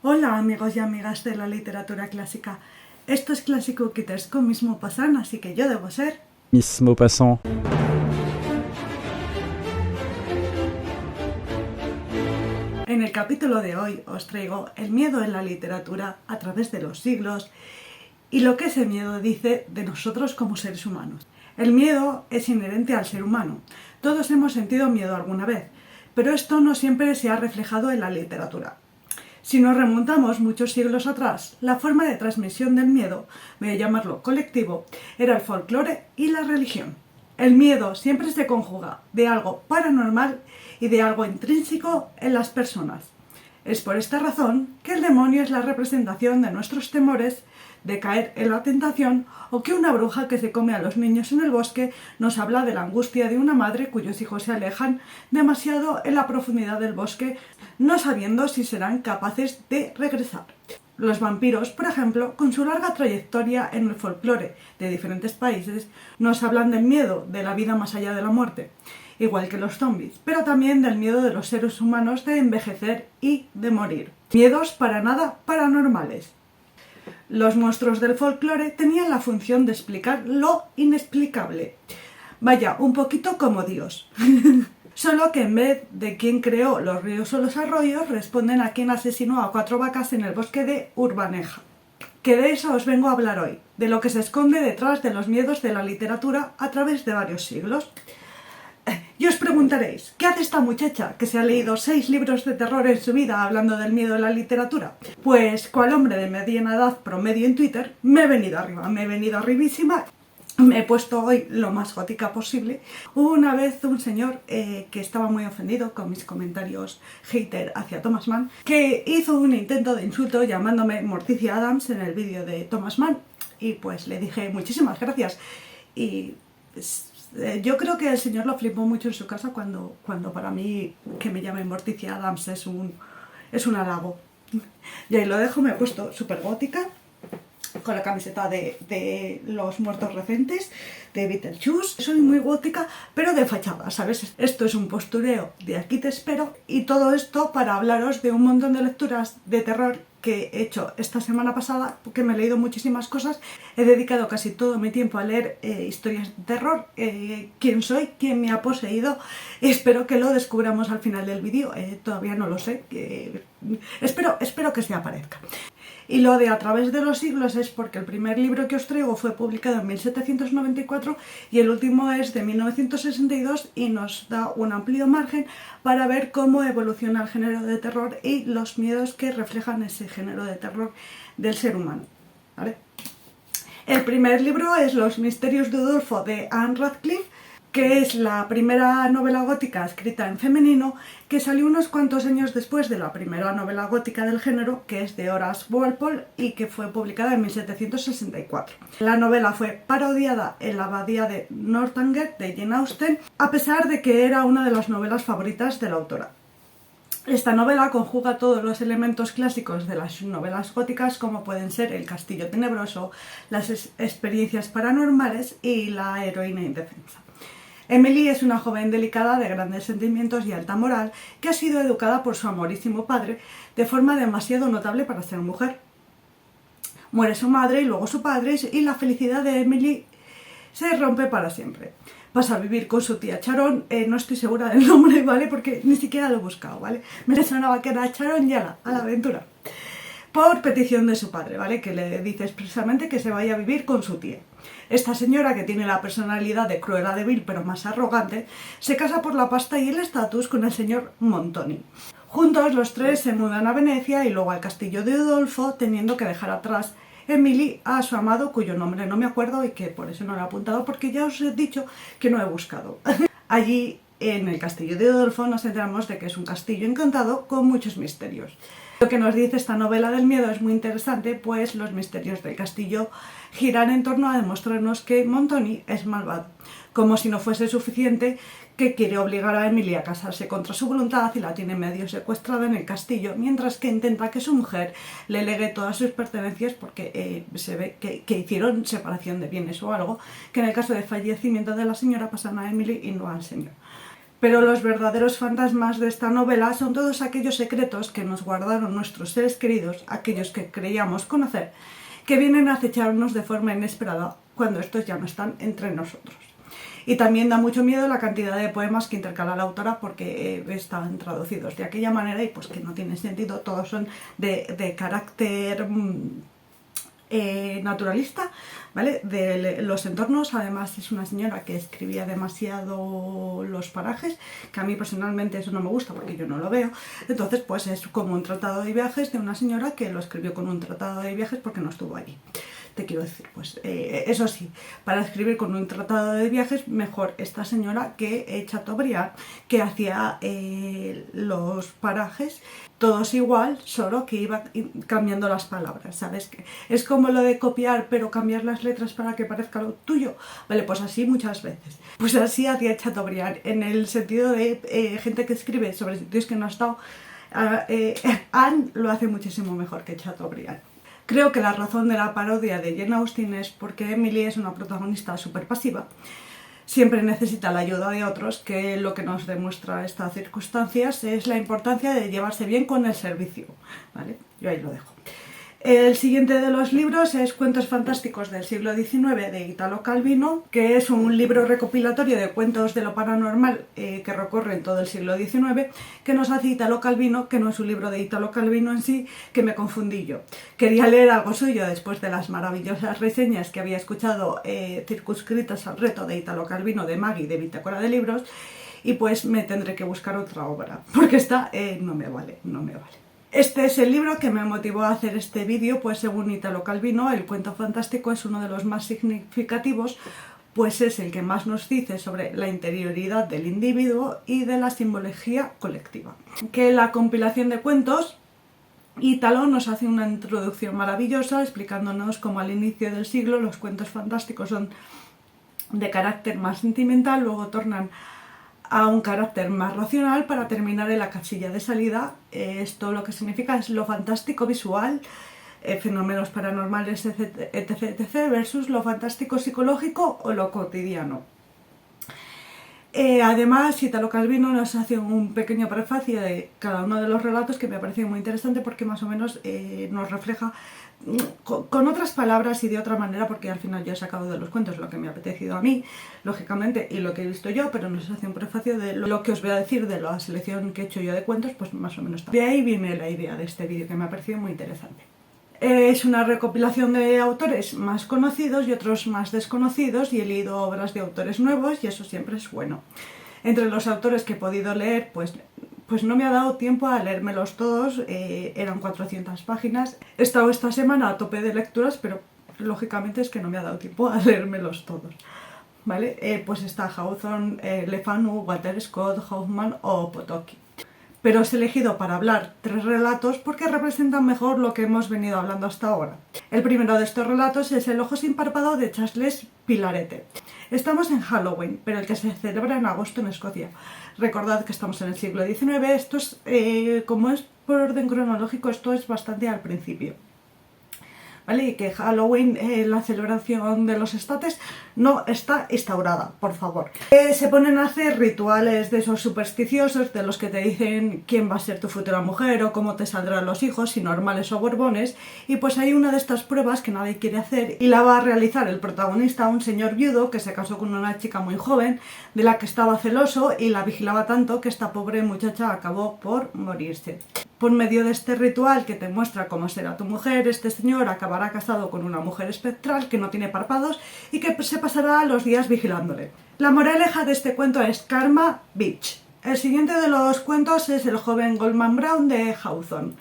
Hola amigos y amigas de la literatura clásica. Esto es Clásico Kitters con Miss Maupassant, así que yo debo ser Miss Maupassant. En el capítulo de hoy os traigo el miedo en la literatura a través de los siglos y lo que ese miedo dice de nosotros como seres humanos. El miedo es inherente al ser humano. Todos hemos sentido miedo alguna vez, pero esto no siempre se ha reflejado en la literatura. Si nos remontamos muchos siglos atrás, la forma de transmisión del miedo, voy a llamarlo colectivo, era el folclore y la religión. El miedo siempre se conjuga de algo paranormal y de algo intrínseco en las personas. Es por esta razón que el demonio es la representación de nuestros temores de caer en la tentación, o que una bruja que se come a los niños en el bosque nos habla de la angustia de una madre cuyos hijos se alejan demasiado en la profundidad del bosque, no sabiendo si serán capaces de regresar. Los vampiros, por ejemplo, con su larga trayectoria en el folclore de diferentes países, nos hablan del miedo de la vida más allá de la muerte, igual que los zombies, pero también del miedo de los seres humanos de envejecer y de morir. Miedos para nada paranormales. Los monstruos del folclore tenían la función de explicar lo inexplicable. Vaya, un poquito como Dios. Solo que en vez de quién creó los ríos o los arroyos, responden a quién asesinó a 4 vacas en el bosque de Urbaneja. Que de eso os vengo a hablar hoy, de lo que se esconde detrás de los miedos de la literatura a través de varios siglos. Y os preguntaréis, ¿qué hace esta muchacha que se ha leído 6 libros de terror en su vida hablando del miedo en la literatura? Pues, cual hombre de mediana edad promedio en Twitter, me he venido arribísima. Me he puesto hoy lo más gótica posible. Hubo una vez un señor que estaba muy ofendido con mis comentarios hater hacia Thomas Mann, que hizo un intento de insulto llamándome Morticia Adams en el vídeo de Thomas Mann, y pues le dije muchísimas gracias. Y yo creo que el señor lo flipó mucho en su casa cuando para mí que me llamen Morticia Adams es un halago. Y ahí lo dejo. Me he puesto súper gótica, con la camiseta de los muertos recentes, de Beetlejuice. Soy muy gótica, pero de fachada, ¿sabes? Esto es un postureo de aquí te espero, y todo esto para hablaros de un montón de lecturas de terror que he hecho esta semana pasada, porque me he leído muchísimas cosas. He dedicado casi todo mi tiempo a leer historias de terror. ¿Quién soy? ¿Quién me ha poseído? Espero que lo descubramos al final del vídeo. Todavía no lo sé. Espero que se aparezca. Y lo de a través de los siglos es porque el primer libro que os traigo fue publicado en 1794 y el último es de 1962, y nos da un amplio margen para ver cómo evoluciona el género de terror y los miedos que reflejan ese género de terror del ser humano, ¿vale? El primer libro es Los misterios de Udolfo, de Anne Radcliffe, que es la primera novela gótica escrita en femenino, que salió unos cuantos años después de la primera novela gótica del género, que es de Horace Walpole, y que fue publicada en 1764. La novela fue parodiada en La abadía de Northanger de Jane Austen, a pesar de que era una de las novelas favoritas de la autora. Esta novela conjuga todos los elementos clásicos de las novelas góticas, como pueden ser el castillo tenebroso, las experiencias paranormales y la heroína indefensa. Emily es una joven delicada de grandes sentimientos y alta moral, que ha sido educada por su amorísimo padre de forma demasiado notable para ser mujer. Muere su madre y luego su padre, y la felicidad de Emily se rompe para siempre. Pasa a vivir con su tía Sharon. No estoy segura del nombre, ¿vale? Porque ni siquiera lo he buscado, ¿vale? Me sonaba que era Sharon, y a la aventura. Por petición de su padre, ¿vale? Que le dice expresamente que se vaya a vivir con su tía. Esta señora, que tiene la personalidad de Cruella de Vil, pero más arrogante, se casa por la pasta y el estatus con el señor Montoni. Juntos los tres se mudan a Venecia y luego al castillo de Udolfo, teniendo que dejar atrás Emily a su amado, cuyo nombre no me acuerdo y que por eso no lo he apuntado, porque ya os he dicho que no he buscado. Allí, en el castillo de Udolfo, nos enteramos de que es un castillo encantado con muchos misterios. Lo que nos dice esta novela del miedo es muy interesante, pues los misterios del castillo giran en torno a demostrarnos que Montoni es malvado. Como si no fuese suficiente, que quiere obligar a Emily a casarse contra su voluntad y la tiene medio secuestrada en el castillo, mientras que intenta que su mujer le legue todas sus pertenencias, porque se ve que hicieron separación de bienes o algo, que en el caso de fallecimiento de la señora pasan a Emily y no al señor. Pero los verdaderos fantasmas de esta novela son todos aquellos secretos que nos guardaron nuestros seres queridos, aquellos que creíamos conocer, que vienen a acecharnos de forma inesperada cuando estos ya no están entre nosotros. Y también da mucho miedo la cantidad de poemas que intercala la autora porque están traducidos de aquella manera y pues que no tiene sentido, todos son de carácter naturalista, ¿vale? De los entornos. Además es una señora que escribía demasiado los parajes, que a mí personalmente eso no me gusta porque yo no lo veo. Entonces pues es como un tratado de viajes de una señora que lo escribió con un tratado de viajes porque no estuvo allí. Te quiero decir, pues eso sí, para escribir con un tratado de viajes, mejor esta señora que Chateaubriand, que hacía los parajes todos igual, solo que iba cambiando las palabras, ¿sabes? Es como lo de copiar, pero cambiar las letras para que parezca lo tuyo. Vale, pues así muchas veces. Pues así hacía Chateaubriand, en el sentido de gente que escribe sobre sitios que no ha estado. Anne lo hace muchísimo mejor que Chateaubriand. Creo que la razón de la parodia de Jane Austen es porque Emily es una protagonista súper pasiva. Siempre necesita la ayuda de otros, que lo que nos demuestra estas circunstancias es la importancia de llevarse bien con el servicio, ¿vale? Yo ahí lo dejo. El siguiente de los libros es Cuentos fantásticos del siglo XIX de Italo Calvino, que es un libro recopilatorio de cuentos de lo paranormal que recorren todo el siglo XIX, que nos hace Italo Calvino, que no es un libro de Italo Calvino en sí, que me confundí yo. Quería leer algo suyo después de las maravillosas reseñas que había escuchado circunscritas al reto de Italo Calvino de Maggie de Bitácora de Libros, y pues me tendré que buscar otra obra, porque esta no me vale. Este es el libro que me motivó a hacer este vídeo, pues según Italo Calvino, el cuento fantástico es uno de los más significativos, pues es el que más nos dice sobre la interioridad del individuo y de la simbología colectiva. Que la compilación de cuentos, Italo nos hace una introducción maravillosa explicándonos cómo al inicio del siglo los cuentos fantásticos son de carácter más sentimental, luego tornan a un carácter más racional para terminar en la casilla de salida. Esto lo que significa es lo fantástico visual, fenómenos paranormales, etc, versus lo fantástico psicológico o lo cotidiano. Además, Italo Calvino nos hace un pequeño prefacio de cada uno de los relatos que me parece muy interesante porque más o menos nos refleja con otras palabras y de otra manera, porque al final yo he sacado de los cuentos lo que me ha apetecido a mí, lógicamente, y lo que he visto yo, pero nos hace un prefacio de lo que os voy a decir de la selección que he hecho yo de cuentos, pues más o menos. De ahí viene la idea de este vídeo, que me ha parecido muy interesante. Es una recopilación de autores más conocidos y otros más desconocidos, y he leído obras de autores nuevos y eso siempre es bueno. Entre los autores que he podido leer, pues no me ha dado tiempo a leérmelos todos, eran 400 páginas. He estado esta semana a tope de lecturas, pero lógicamente es que no me ha dado tiempo a leérmelos todos, ¿vale? Pues está Hawthorne, Le Fanu, Walter Scott, Hoffman o Potocki. Pero os he elegido para hablar 3 relatos porque representan mejor lo que hemos venido hablando hasta ahora. El primero de estos relatos es El ojo sin párpado de Charles Pilarete. Estamos en Halloween, pero el que se celebra en agosto en Escocia. Recordad que estamos en el siglo XIX, esto es, como es por orden cronológico, esto es bastante al principio. ¿Vale? Y que Halloween, la celebración de los estates, no está instaurada, por favor. Se ponen a hacer rituales de esos supersticiosos, de los que te dicen quién va a ser tu futura mujer o cómo te saldrán los hijos, si normales o borbones, y pues hay una de estas pruebas que nadie quiere hacer y la va a realizar el protagonista, un señor viudo que se casó con una chica muy joven, de la que estaba celoso y la vigilaba tanto que esta pobre muchacha acabó por morirse. Por medio de este ritual que te muestra cómo será tu mujer, este señor acabará casado con una mujer espectral que no tiene párpados y que se pasará los días vigilándole. La moraleja de este cuento es Karma Bitch. El siguiente de los cuentos es El joven Goldman Brown de Hawthorne.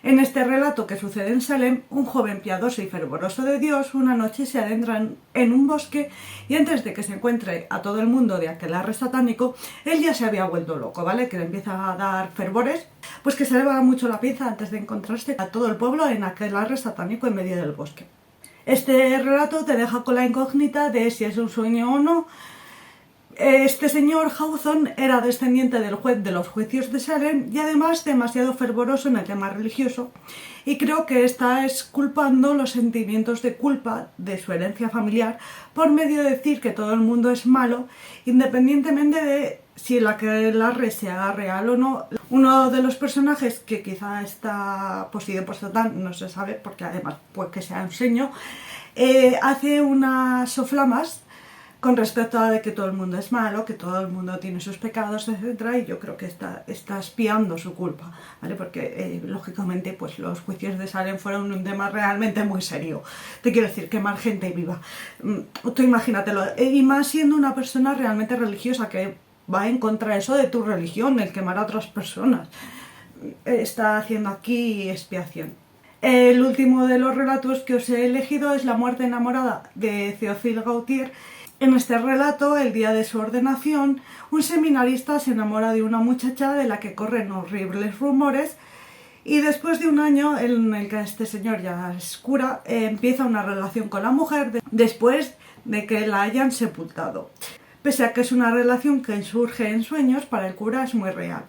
En este relato que sucede en Salem, un joven piadoso y fervoroso de Dios una noche se adentra en un bosque y antes de que se encuentre a todo el mundo de aquelarre satánico, él ya se había vuelto loco, ¿vale? Que le empieza a dar fervores, pues que se le va mucho la pinza antes de encontrarse a todo el pueblo en aquelarre satánico en medio del bosque. Este relato te deja con la incógnita de si es un sueño o no. Este señor Hawthorne era descendiente del juez de los juicios de Salem y además demasiado fervoroso en el tema religioso, y creo que está exculpando los sentimientos de culpa de su herencia familiar por medio de decir que todo el mundo es malo, independientemente de si la aquelarre sea real o no. Uno de los personajes, que quizá está poseído por Satán, no se sabe, porque además puede que sea un seño, hace unas soflamas con respecto a de que todo el mundo es malo, que todo el mundo tiene sus pecados, etc. Y yo creo que está expiando su culpa, ¿vale? Porque lógicamente pues los juicios de Salem fueron un tema realmente muy serio. Te quiero decir, quemar gente viva. Tú imagínatelo, y más siendo una persona realmente religiosa que va en contra de eso de tu religión, el quemar a otras personas. Está haciendo aquí expiación. El último de los relatos que os he elegido es La muerte enamorada, de Théophile Gautier. En este relato, el día de su ordenación, un seminarista se enamora de una muchacha de la que corren horribles rumores, y después de un año en el que este señor ya es cura, empieza una relación con la mujer después de que la hayan sepultado. Pese a que es una relación que surge en sueños, para el cura es muy real.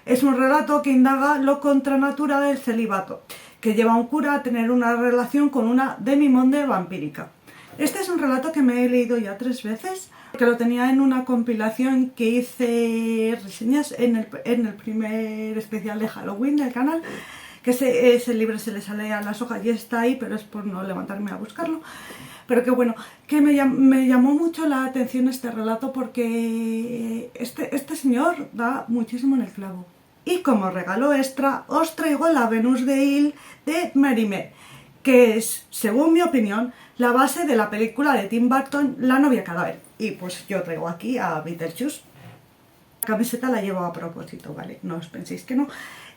Es un relato que indaga lo contranatural del celibato, que lleva a un cura a tener una relación con una demimonde vampírica. Este es un relato que me he leído ya 3 veces, que lo tenía en una compilación que hice reseñas en el primer especial de Halloween del canal, que ese libro se le sale a las hojas y está ahí, pero es por no levantarme a buscarlo. Pero que bueno, que me llamó mucho la atención este relato porque este señor da muchísimo en el clavo. Y como regalo extra os traigo la Venus de Hill de Mérimée, que es, según mi opinión, la base de la película de Tim Burton, La novia cadáver. Y pues yo traigo aquí a Beetlejuice. La camiseta la llevo a propósito, ¿vale? No os penséis que no.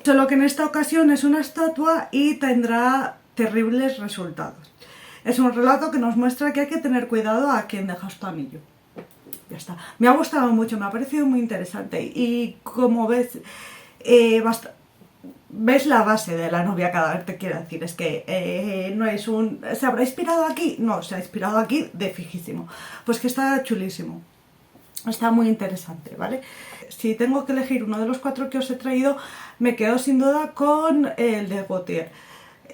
Solo que en esta ocasión es una estatua y tendrá terribles resultados. Es un relato que nos muestra que hay que tener cuidado a quien dejas tu anillo. Ya está. Me ha gustado mucho, me ha parecido muy interesante. Y como ves, ves la base de La novia cadáver, te quiero decir. Es que no es un... ¿Se habrá inspirado aquí? No, se ha inspirado aquí de fijísimo. Pues que está chulísimo. Está muy interesante, ¿vale? Si tengo que elegir uno de los 4 que os he traído, me quedo sin duda con el de Gautier.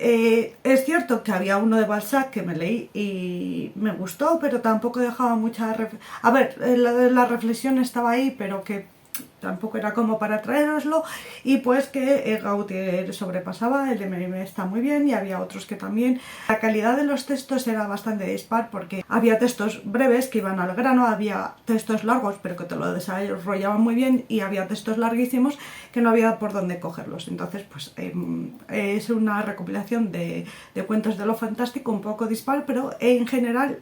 Es cierto que había uno de Balzac que me leí y me gustó, pero tampoco dejaba mucha... A ver, la reflexión estaba ahí, pero que tampoco era como para traéroslo, y pues que Gautier sobrepasaba. El de Mérimée está muy bien, y había otros que también. La calidad de los textos era bastante dispar, porque había textos breves que iban al grano, había textos largos pero que te lo desarrollaban muy bien, y había textos larguísimos que no había por dónde cogerlos. Entonces pues es una recopilación de cuentos de lo fantástico, un poco dispar, pero en general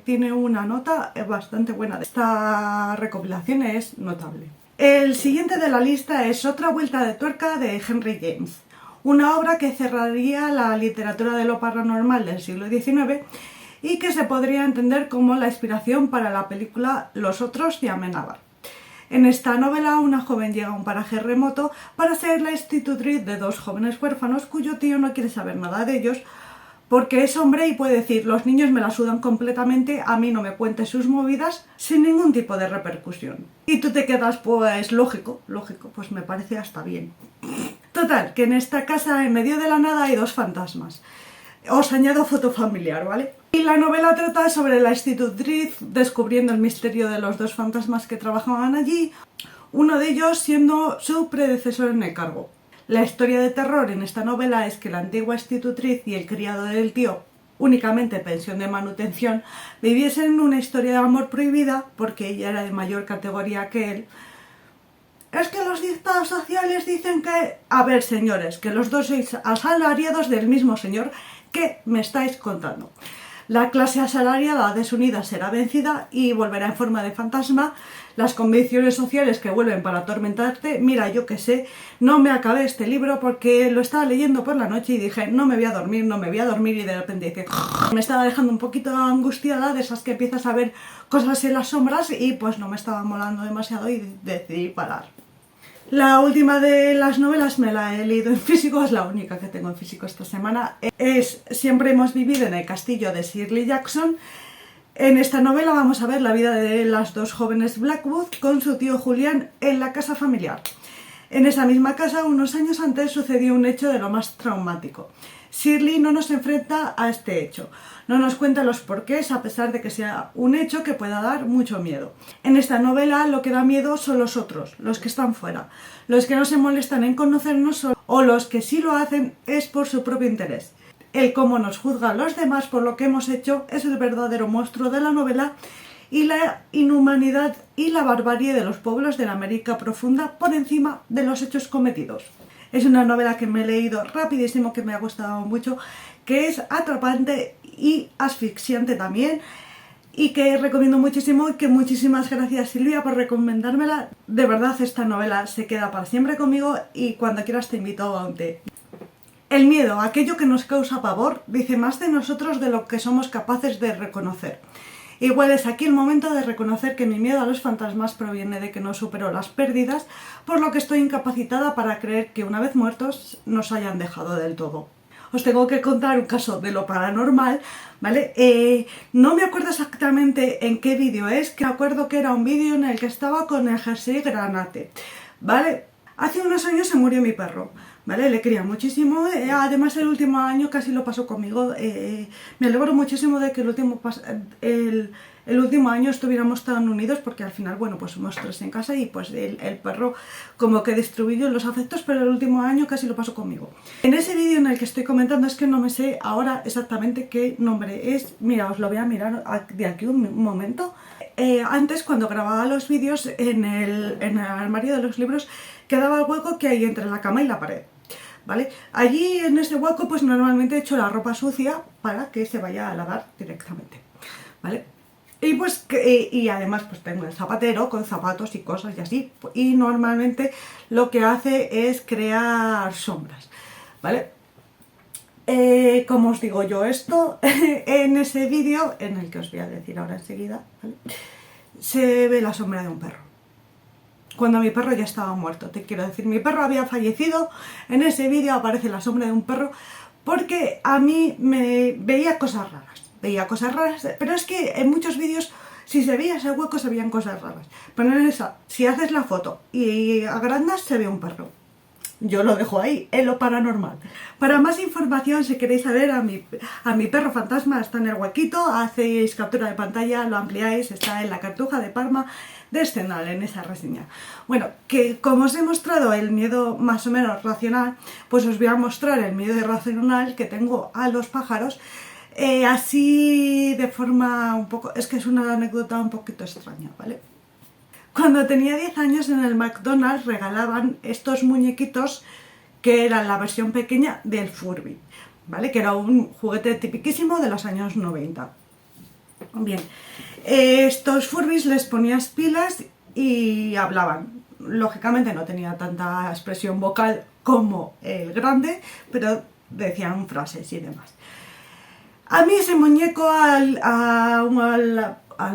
tiene una nota bastante buena. Esta recopilación es notable. El siguiente de la lista es Otra vuelta de tuerca, de Henry James, una obra que cerraría la literatura de lo paranormal del siglo XIX y que se podría entender como la inspiración para la película Los otros de Amenábar. En esta novela, una joven llega a un paraje remoto para ser la institutriz de 2 jóvenes huérfanos cuyo tío no quiere saber nada de ellos, porque es hombre y puede decir: los niños me la sudan completamente, a mí no me cuentes sus movidas, sin ningún tipo de repercusión. Y tú te quedas, pues lógico, pues me parece hasta bien. Total, que en esta casa, en medio de la nada, hay 2 fantasmas. Os añado foto familiar, ¿vale? Y la novela trata sobre la institutriz descubriendo el misterio de los 2 fantasmas que trabajaban allí, uno de ellos siendo su predecesor en el cargo. La historia de terror en esta novela es que la antigua institutriz y el criado del tío, únicamente pensión de manutención, viviesen una historia de amor prohibida porque ella era de mayor categoría que él. Es que los dictados sociales dicen que... A ver, señores, que los 2 sois asalariados del mismo señor. ¿Qué me estáis contando? La clase asalariada desunida será vencida y volverá en forma de fantasma. Las convicciones sociales que vuelven para atormentarte. Mira, yo que sé, no me acabé este libro porque lo estaba leyendo por la noche y dije: no me voy a dormir, y de repente dice... Me estaba dejando un poquito angustiada, de esas que empiezas a ver cosas en las sombras, y pues no me estaba molando demasiado y decidí parar. La última de las novelas me la he leído en físico, es la única que tengo en físico esta semana. Es Siempre hemos vivido en el castillo, de Shirley Jackson. En esta novela vamos a ver la vida de las 2 jóvenes Blackwood con su tío Julián en la casa familiar. En esa misma casa, unos años antes, sucedió un hecho de lo más traumático. Shirley no nos enfrenta a este hecho, no nos cuenta los porqués a pesar de que sea un hecho que pueda dar mucho miedo. En esta novela lo que da miedo son los otros, los que están fuera, los que no se molestan en conocernos o los que sí lo hacen es por su propio interés. El cómo nos juzgan los demás por lo que hemos hecho es el verdadero monstruo de la novela y la inhumanidad y la barbarie de los pueblos de la América profunda por encima de los hechos cometidos. Es una novela que me he leído rapidísimo, que me ha gustado mucho, que es atrapante y asfixiante también y que recomiendo muchísimo y que muchísimas gracias Silvia por recomendármela. De verdad esta novela se queda para siempre conmigo y cuando quieras te invito a un té. El miedo, aquello que nos causa pavor, dice más de nosotros de lo que somos capaces de reconocer. Igual es aquí el momento de reconocer que mi miedo a los fantasmas proviene de que no supero las pérdidas, por lo que estoy incapacitada para creer que una vez muertos nos hayan dejado del todo. Os tengo que contar un caso de lo paranormal, ¿vale? No me acuerdo exactamente en qué vídeo es, que me acuerdo que era un vídeo en el que estaba con el jersey granate, ¿vale? Hace unos años se murió mi perro, ¿vale? Le quería muchísimo, además el último año casi lo pasó conmigo, me alegro muchísimo de que el último año estuviéramos tan unidos porque al final, bueno, pues somos tres en casa y pues el perro como que distribuyó los afectos, pero el último año casi lo pasó conmigo. En ese vídeo en el que estoy comentando es que no me sé ahora exactamente qué nombre es, mira, os lo voy a mirar de aquí un momento. Antes cuando grababa los vídeos en el armario de los libros quedaba el hueco que hay entre la cama y la pared, ¿vale? Allí en ese hueco pues normalmente echo la ropa sucia para que se vaya a lavar directamente, ¿vale? Y pues y además pues tengo el zapatero con zapatos y cosas y así, y normalmente lo que hace es crear sombras, ¿vale? Como os digo yo esto, en ese vídeo, en el que os voy a decir ahora enseguida, ¿vale? Se ve la sombra de un perro. Cuando mi perro ya estaba muerto, te quiero decir, mi perro había fallecido, en ese vídeo aparece la sombra de un perro, porque a mí me veía cosas raras, pero es que en muchos vídeos, si se veía ese hueco, se veían cosas raras. Pero en esa, si haces la foto y agrandas, se ve un perro. Yo lo dejo ahí, en lo paranormal. Para más información, si queréis saber a mi perro fantasma, está en el huequito, hacéis captura de pantalla, lo ampliáis, está en la Cartuja de Parma de Stendhal, en esa reseña. Bueno, que como os he mostrado el miedo más o menos racional, pues os voy a mostrar el miedo irracional que tengo a los pájaros, así de forma un poco... es que es una anécdota un poquito extraña, ¿vale? Cuando tenía 10 años en el McDonald's regalaban estos muñequitos que eran la versión pequeña del Furby, ¿vale? Que era un juguete tipiquísimo de los años 90. Bien, estos Furbies les ponías pilas y hablaban. Lógicamente no tenía tanta expresión vocal como el grande, pero decían frases y demás. A mí ese muñeco al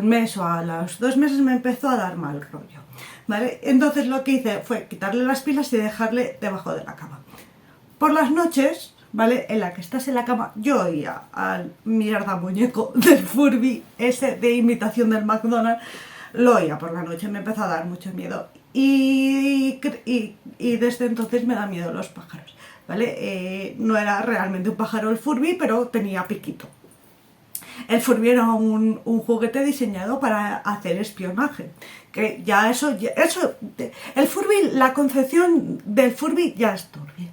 mes o a los 2 meses me empezó a dar mal rollo, ¿vale? Entonces lo que hice fue quitarle las pilas y dejarle debajo de la cama. Por las noches, ¿vale? En la que estás en la cama, yo oía al mierda muñeco del Furby, ese de imitación del McDonald's, lo oía por la noche, me empezó a dar mucho miedo. Y desde entonces me da miedo los pájaros, ¿vale? No era realmente un pájaro el Furby, pero tenía piquito. El Furby era un juguete diseñado para hacer espionaje, que ya eso, el Furby, la concepción del Furby ya es turbia.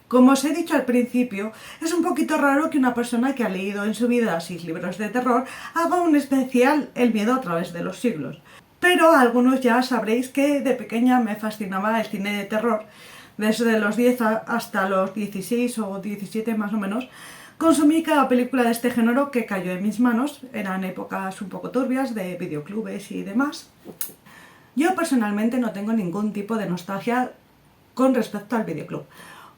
Como os he dicho al principio, es un poquito raro que una persona que ha leído en su vida 6 libros de terror haga un especial El miedo a través de los siglos. Pero algunos ya sabréis que de pequeña me fascinaba el cine de terror. Desde los 10 hasta los 16 o 17 más o menos, consumí cada película de este género que cayó en mis manos. Eran épocas un poco turbias de videoclubes y demás. Yo personalmente no tengo ningún tipo de nostalgia con respecto al videoclub,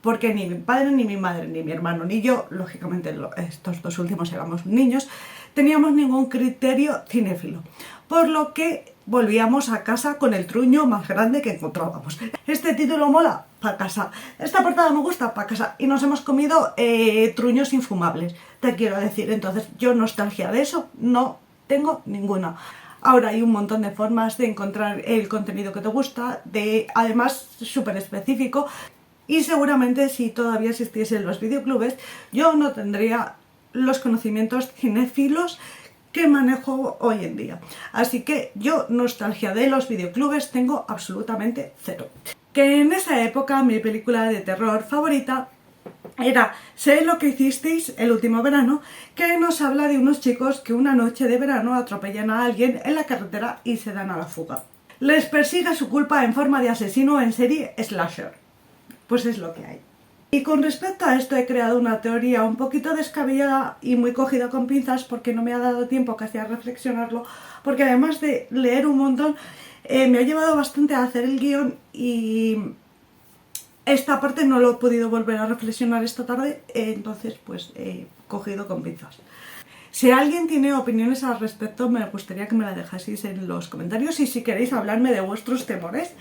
porque ni mi padre, ni mi madre, ni mi hermano, ni yo, lógicamente estos dos últimos éramos niños, teníamos ningún criterio cinéfilo, por lo que volvíamos a casa con el truño más grande que encontrábamos. Este título mola, para casa. Esta portada me gusta, para casa. Y nos hemos comido truños infumables, te quiero decir. Entonces yo nostalgia de eso no tengo ninguna. Ahora hay un montón de formas de encontrar el contenido que te gusta, además súper específico, y seguramente si todavía existiesen los videoclubes, yo no tendría los conocimientos cinéfilos que manejo hoy en día. Así que yo nostalgia de los videoclubes tengo absolutamente cero. Que en esa época mi película de terror favorita era Sé lo que hicisteis el último verano, que nos habla de unos chicos que una noche de verano atropellan a alguien en la carretera y se dan a la fuga. Les persigue su culpa en forma de asesino en serie slasher. Pues es lo que hay. Y con respecto a esto he creado una teoría un poquito descabellada y muy cogida con pinzas porque no me ha dado tiempo casi a reflexionarlo, porque además de leer un montón, me ha llevado bastante a hacer el guión y esta parte no lo he podido volver a reflexionar esta tarde, entonces pues he cogido con pinzas. Si alguien tiene opiniones al respecto, me gustaría que me la dejaseis en los comentarios, y si queréis hablarme de vuestros temores,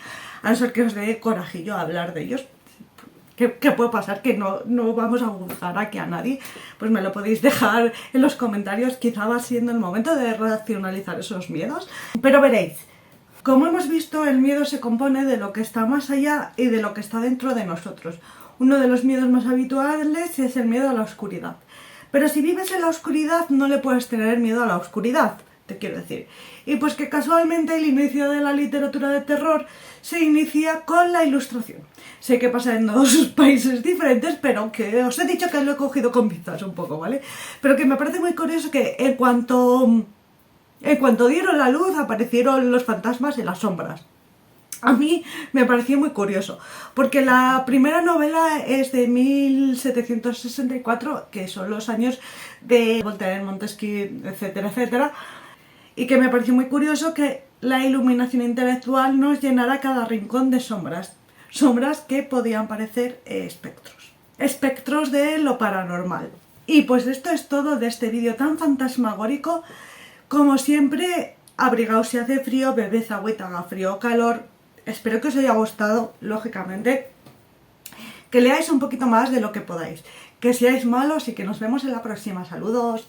a no ser que os dé corajillo hablar de ellos, ¿qué puede pasar? Que no vamos a juzgar aquí a nadie, pues me lo podéis dejar en los comentarios. Quizá va siendo el momento de racionalizar esos miedos, pero veréis. Como hemos visto, el miedo se compone de lo que está más allá y de lo que está dentro de nosotros. Uno de los miedos más habituales es el miedo a la oscuridad. Pero si vives en la oscuridad, no le puedes tener miedo a la oscuridad, te quiero decir. Y pues que casualmente el inicio de la literatura de terror se inicia con la Ilustración. Sé que pasa en dos países diferentes, pero que os he dicho que lo he cogido con pinzas un poco, ¿vale? Pero que me parece muy curioso que en cuanto dieron la luz, aparecieron los fantasmas y las sombras. A mí me pareció muy curioso, porque la primera novela es de 1764, que son los años de Voltaire, Montesquieu, etcétera, etcétera, y que me pareció muy curioso que la iluminación intelectual nos llenara cada rincón de sombras, sombras que podían parecer espectros de lo paranormal. Y pues esto es todo de este vídeo tan fantasmagórico. Como siempre, abrigaos si hace frío, bebed agüita, haga frío o calor. Espero que os haya gustado, lógicamente, que leáis un poquito más de lo que podáis, que seáis malos y que nos vemos en la próxima. Saludos.